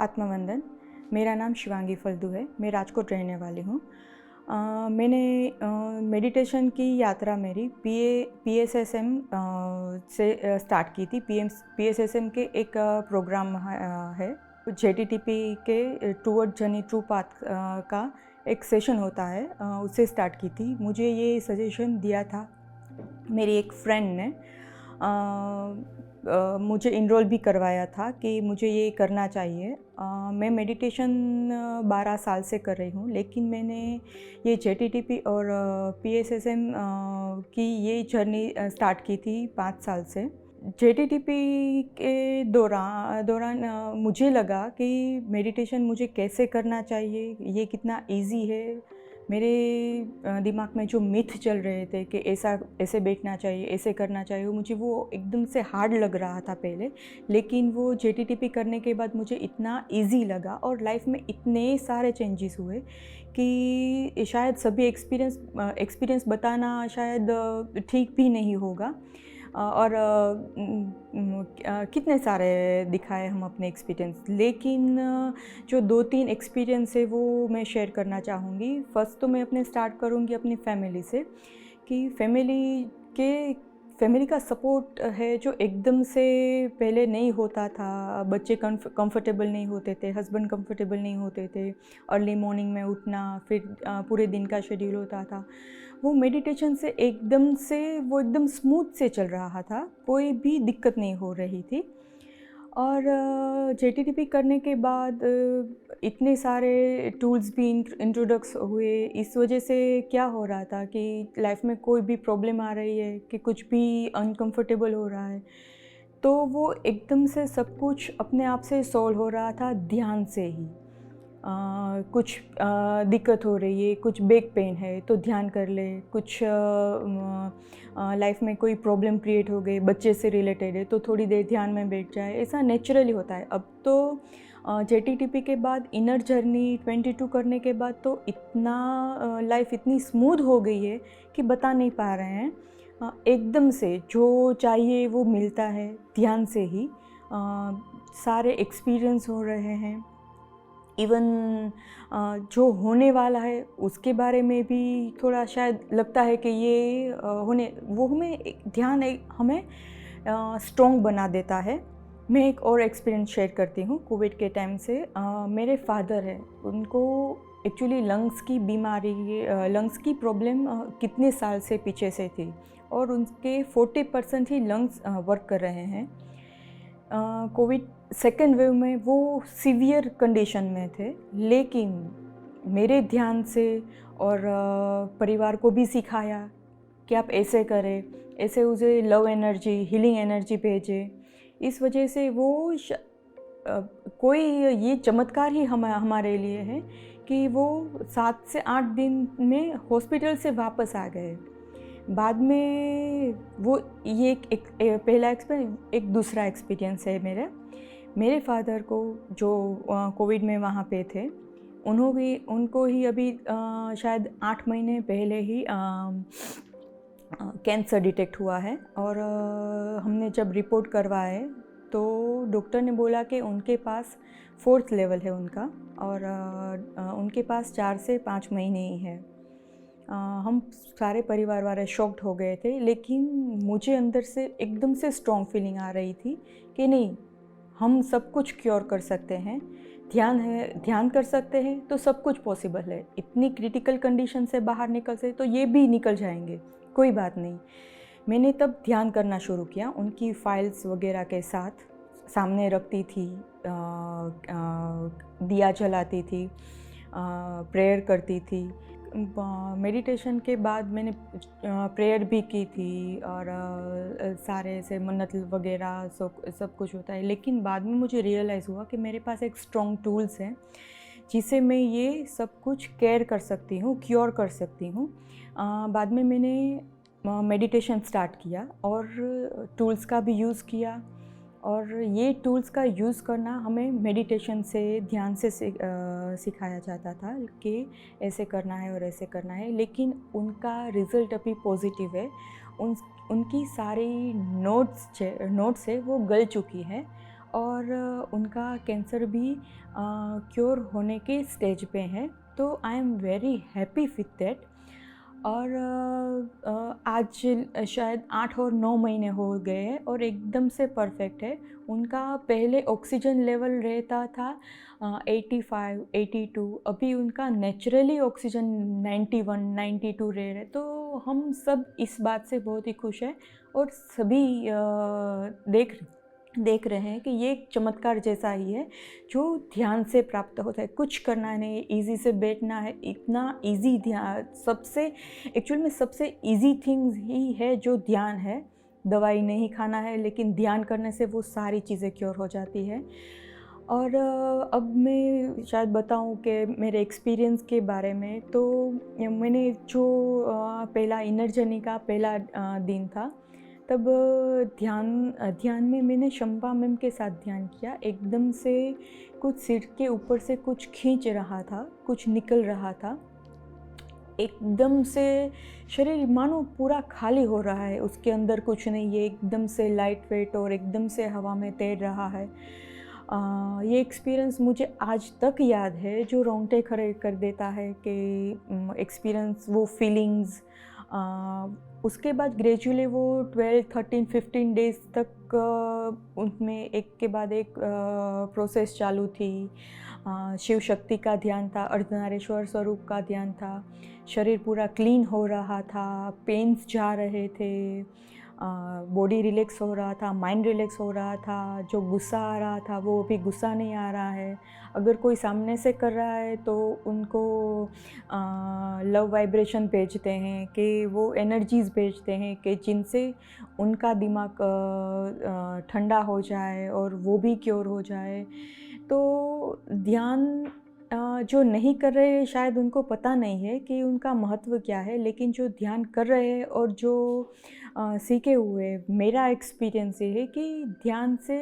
आत्मवंदन। मेरा नाम शिवांगी फल्दू है। मैं राजकोट रहने वाली हूँ। मैंने मेडिटेशन की यात्रा मेरी PSSM से स्टार्ट की थी। PSSM के एक प्रोग्राम है JTTP के टूवर्ड जर्नी ट्रू पाथ का एक सेशन होता है, उससे स्टार्ट की थी। मुझे ये सजेशन दिया था मेरी एक फ्रेंड ने। मुझे इनरोल भी करवाया था कि मुझे ये करना चाहिए। मैं मेडिटेशन 12 साल से कर रही हूँ, लेकिन मैंने ये JTTP और PSSM की ये जर्नी स्टार्ट की थी 5 साल से। JTTP के दौरान मुझे लगा कि मेडिटेशन मुझे कैसे करना चाहिए, ये कितना इजी है। मेरे दिमाग में जो मिथ चल रहे थे कि ऐसे बैठना चाहिए, ऐसे करना चाहिए, मुझे वो एकदम से हार्ड लग रहा था पहले। लेकिन वो JTTP करने के बाद मुझे इतना इजी लगा और लाइफ में इतने सारे चेंजेस हुए कि शायद सभी एक्सपीरियंस बताना शायद ठीक भी नहीं होगा। और कितने सारे दिखाए हम अपने एक्सपीरियंस, लेकिन जो 2-3 एक्सपीरियंस है वो मैं शेयर करना चाहूँगी। फर्स्ट तो मैं अपने स्टार्ट करूँगी अपनी फैमिली से कि फैमिली का सपोर्ट है जो एकदम से पहले नहीं होता था। बच्चे कंफर्टेबल नहीं होते थे, हस्बैंड कंफर्टेबल नहीं होते थे, अर्ली मॉर्निंग में उठना, फिर पूरे दिन का शेड्यूल होता था। वो मेडिटेशन से वो एकदम स्मूथ से चल रहा था, कोई भी दिक्कत नहीं हो रही थी। और JTTP करने के बाद इतने सारे टूल्स भी इंट्रोडक्स हुए। इस वजह से क्या हो रहा था कि लाइफ में कोई भी प्रॉब्लम आ रही है कि कुछ भी अनकंफर्टेबल हो रहा है, तो वो एकदम से सब कुछ अपने आप से सॉल्व हो रहा था ध्यान से ही। कुछ दिक्कत हो रही है, कुछ बैक पेन है तो ध्यान कर ले, कुछ लाइफ में कोई प्रॉब्लम क्रिएट हो गई बच्चे से रिलेटेड है तो थोड़ी देर ध्यान में बैठ जाए, ऐसा नेचुरली होता है। अब तो JTTP के बाद इनर जर्नी 22 करने के बाद तो इतना लाइफ इतनी स्मूथ हो गई है कि बता नहीं पा रहे हैं। एकदम से जो चाहिए वो मिलता है ध्यान से ही। सारे एक्सपीरियंस हो रहे हैं। इवन जो होने वाला है उसके बारे में भी थोड़ा शायद लगता है कि ये हमें स्ट्रॉन्ग बना देता है। मैं एक और एक्सपीरियंस शेयर करती हूँ। कोविड के टाइम से मेरे फादर है, उनको एक्चुअली लंग्स की प्रॉब्लम कितने साल से पीछे से थी और उनके 40% ही लंग्स वर्क कर रहे हैं। कोविड सेकेंड वेव में वो सीवियर कंडीशन में थे, लेकिन मेरे ध्यान से और परिवार को भी सिखाया कि आप ऐसे करें, ऐसे उसे लव एनर्जी, हीलिंग एनर्जी भेजें। इस वजह से कोई ये चमत्कार ही हमारे लिए है कि वो 7 से 8 दिन में हॉस्पिटल से वापस आ गए। बाद में वो ये एक पहला एक्सपीरियंस, एक दूसरा एक्सपीरियंस है मेरे फादर को जो कोविड में वहाँ पे थे, उनको ही अभी शायद 8 महीने पहले ही कैंसर डिटेक्ट हुआ है। और हमने जब रिपोर्ट करवाए तो डॉक्टर ने बोला कि उनके पास 4th लेवल है उनका, और उनके पास 4 से 5 महीने ही है। हम सारे परिवार वाले शॉक्ड हो गए थे, लेकिन मुझे अंदर से एकदम से स्ट्रॉन्ग फीलिंग आ रही थी कि नहीं, हम सब कुछ क्योर कर सकते हैं। ध्यान कर सकते हैं तो सब कुछ पॉसिबल है। इतनी क्रिटिकल कंडीशन से बाहर निकल से तो ये भी निकल जाएंगे, कोई बात नहीं। मैंने तब ध्यान करना शुरू किया, उनकी फाइल्स वगैरह के साथ सामने रखती थी, दिया जलाती थी, प्रेयर करती थी। मेडिटेशन के बाद मैंने प्रेयर भी की थी और सारे ऐसे मन्नत वगैरह सब कुछ होता है। लेकिन बाद में मुझे रियलाइज़ हुआ कि मेरे पास एक स्ट्रॉन्ग टूल्स है जिसे मैं ये सब कुछ केयर कर सकती हूँ, क्योर कर सकती हूँ। बाद में मैंने मेडिटेशन स्टार्ट किया और टूल्स का भी यूज़ किया, और ये टूल्स का यूज़ करना हमें मेडिटेशन से, ध्यान से सिखाया जाता था कि ऐसे करना है और ऐसे करना है। लेकिन उनका रिज़ल्ट अभी पॉजिटिव है। उनकी सारी नोट्स है वो गल चुकी है और उनका कैंसर भी क्योर होने के स्टेज पे है। तो I am very happy with that. और आज शायद 8 और 9 महीने हो गए हैं और एकदम से परफेक्ट है। उनका पहले ऑक्सीजन लेवल रहता था 85, 82, अभी उनका नेचुरली ऑक्सीजन 91, 92 रह रहे। तो हम सब इस बात से बहुत ही खुश हैं और सभी देख रहे हैं कि ये एक चमत्कार जैसा ही है जो ध्यान से प्राप्त होता है। कुछ करना नहीं, इजी से बैठना है, इतना इजी ध्यान एक्चुअल में सबसे इजी थिंग्स ही है जो ध्यान है। दवाई नहीं खाना है, लेकिन ध्यान करने से वो सारी चीज़ें क्योर हो जाती है। और अब मैं शायद बताऊं कि मेरे एक्सपीरियंस के बारे में। तो मैंने जो पहला इनर जर्नी का पहला दिन था, तब ध्यान में मैंने शंपा मैम के साथ ध्यान किया। एकदम से कुछ सिर के ऊपर से कुछ खींच रहा था, कुछ निकल रहा था। एकदम से शरीर मानो पूरा खाली हो रहा है, उसके अंदर कुछ नहीं है, एकदम से लाइट वेट और एकदम से हवा में तैर रहा है। ये एक्सपीरियंस मुझे आज तक याद है, जो रोंगटे खड़े कर देता है कि एक्सपीरियंस, वो फीलिंग्स। उसके बाद ग्रेजुअली वो 12, 13, 15 डेज़ तक उनमें एक के बाद एक प्रोसेस चालू थी। शिव शक्ति का ध्यान था, अर्धनारीश्वर स्वरूप का ध्यान था। शरीर पूरा क्लीन हो रहा था, पेन्स जा रहे थे, बॉडी रिलैक्स हो रहा था, माइंड रिलैक्स हो रहा था। जो गुस्सा आ रहा था वो भी गुस्सा नहीं आ रहा है। अगर कोई सामने से कर रहा है तो उनको लव वाइब्रेशन भेजते हैं, कि वो एनर्जीज़ भेजते हैं कि जिनसे उनका दिमाग ठंडा हो जाए और वो भी क्योर हो जाए। तो ध्यान जो नहीं कर रहे शायद उनको पता नहीं है कि उनका महत्व क्या है, लेकिन जो ध्यान कर रहे हैं और जो सीखे हुए, मेरा एक्सपीरियंस ये है कि ध्यान से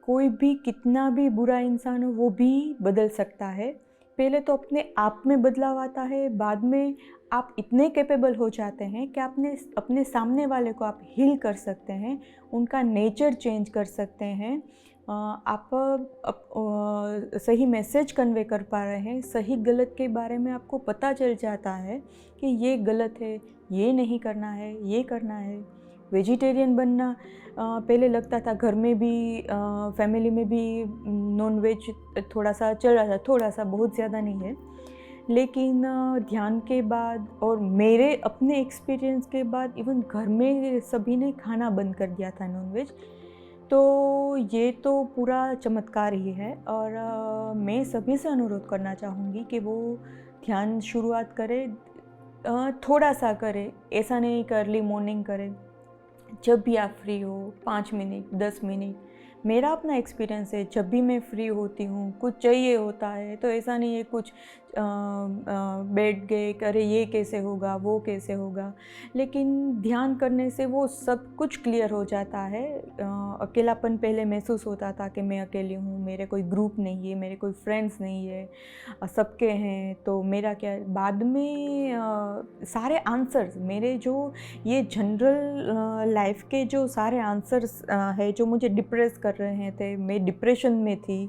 कोई भी कितना भी बुरा इंसान हो वो भी बदल सकता है। पहले तो अपने आप में बदलाव आता है, बाद में आप इतने कैपेबल हो जाते हैं कि आपने अपने सामने वाले को आप हील कर सकते हैं, उनका नेचर चेंज कर सकते हैं। आप सही मैसेज कन्वे कर पा रहे हैं, सही गलत के बारे में आपको पता चल जाता है कि ये गलत है, ये नहीं करना है, ये करना है। वेजिटेरियन बनना पहले लगता था, घर में भी फैमिली में भी नॉन वेज थोड़ा सा चल रहा था, थोड़ा सा, बहुत ज़्यादा नहीं है। लेकिन ध्यान के बाद और मेरे अपने एक्सपीरियंस के बाद इवन घर में सभी ने खाना बंद कर दिया था नॉन वेज। तो ये तो पूरा चमत्कार ही है। और मैं सभी से अनुरोध करना चाहूँगी कि वो ध्यान शुरुआत करें, थोड़ा सा करें, ऐसा नहीं कि अर्ली मॉर्निंग करें। जब भी आप फ्री हो, 5 मिनट, 10 मिनट। मेरा अपना एक्सपीरियंस है, जब भी मैं फ्री होती हूँ, कुछ चाहिए होता है, तो ऐसा नहीं है कुछ बैठ गए कि अरे ये कैसे होगा, वो कैसे होगा। लेकिन ध्यान करने से वो सब कुछ क्लियर हो जाता है। अकेलापन पहले महसूस होता था कि मैं अकेली हूँ, मेरे कोई ग्रुप नहीं है, मेरे कोई फ्रेंड्स नहीं है, सबके हैं तो मेरा क्या। बाद में सारे आंसर्स मेरे, जो ये जनरल लाइफ के जो सारे आंसर्स है जो मुझे डिप्रेस कर रहे थे, मैं डिप्रेशन में थी,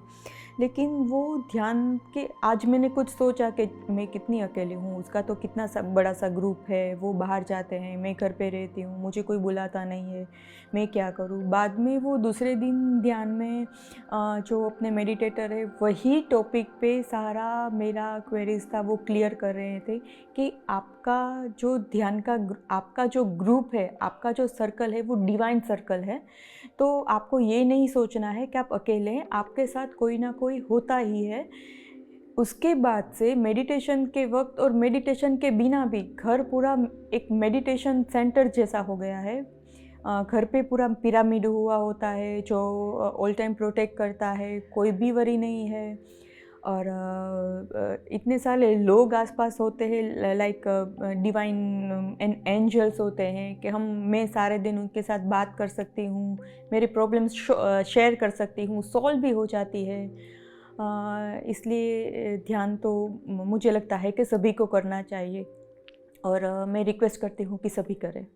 लेकिन वो ध्यान के आज मैंने कुछ सोचा कि मैं कितनी अकेली हूँ, उसका तो कितना बड़ा सा ग्रुप है, वो बाहर जाते हैं, मैं घर पे रहती हूँ, मुझे कोई बुलाता नहीं है, मैं क्या करूँ। बाद में वो दूसरे दिन ध्यान में जो अपने मेडिटेटर है वही टॉपिक पे सारा मेरा क्वेरीज था वो क्लियर कर रहे थे कि आपका जो ध्यान का आपका जो ग्रुप है, आपका जो सर्कल है वो डिवाइन सर्कल है। तो आपको ये नहीं सोचना है कि आप अकेले हैं, आपके साथ कोई ना कोई होता ही है। उसके बाद से मेडिटेशन के वक्त और मेडिटेशन के बिना भी घर पूरा एक मेडिटेशन सेंटर जैसा हो गया है। घर पे पूरा पिरामिड हुआ होता है जो ऑल टाइम प्रोटेक्ट करता है, कोई भी वरी नहीं है। और इतने सारे लोग आसपास होते हैं, लाइक डिवाइन एंजल्स होते हैं कि मैं सारे दिन उनके साथ बात कर सकती हूँ, मेरे प्रॉब्लम्स शेयर कर सकती हूँ, सॉल्व भी हो जाती है। इसलिए ध्यान तो मुझे लगता है कि सभी को करना चाहिए और मैं रिक्वेस्ट करती हूँ कि सभी करें।